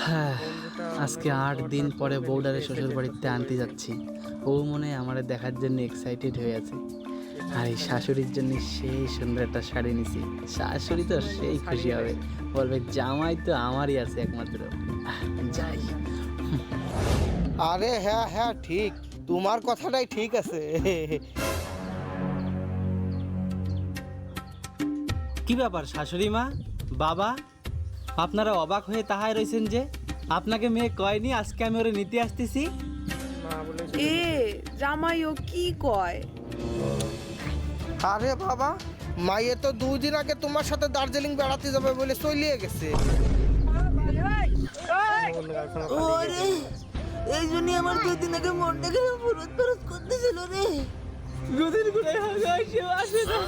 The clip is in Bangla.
হ্যাঁ, আজকে 8 দিন পরে বউডারে শ্বশুর বাড়িতে আনতে যাচ্ছি। ও মনে হয় আমার দেখার জন্য এক্সাইটেড হয়ে আছে। আর এই শাশুড়ির জন্য সেই সুন্দর একটা শাড়ি নিছি। শাশুড়ি তো সেই খুশি হবে, বলবে জামাই তো আমারই আছে একমাত্র। যাই। আরে হ্যাঁ হ্যাঁ ঠিক, তোমার কথাটাই ঠিক আছে। কি ব্যাপার শাশুড়ি মা, বাবা, আপনারা অবাক হয়ে তাহাই রয়েছেন যে? আপনাকে মেয়ে কয়নি আজকে আমি ওরে নিতে আসতেছি? এ জামাইও কি কয়? আরে বাবা, মাইয়ে তো 2 দিন আগে তোমার সাথে দার্জিলিং বেড়াতে যাবে বলে চলিয়ে গেছে। ওরে এই জন্য আমার 2 দিন আগে মনটা কেন ফুরত ফুরত করতেছিল রে। দুদিন ঘুরে আসে আসে না।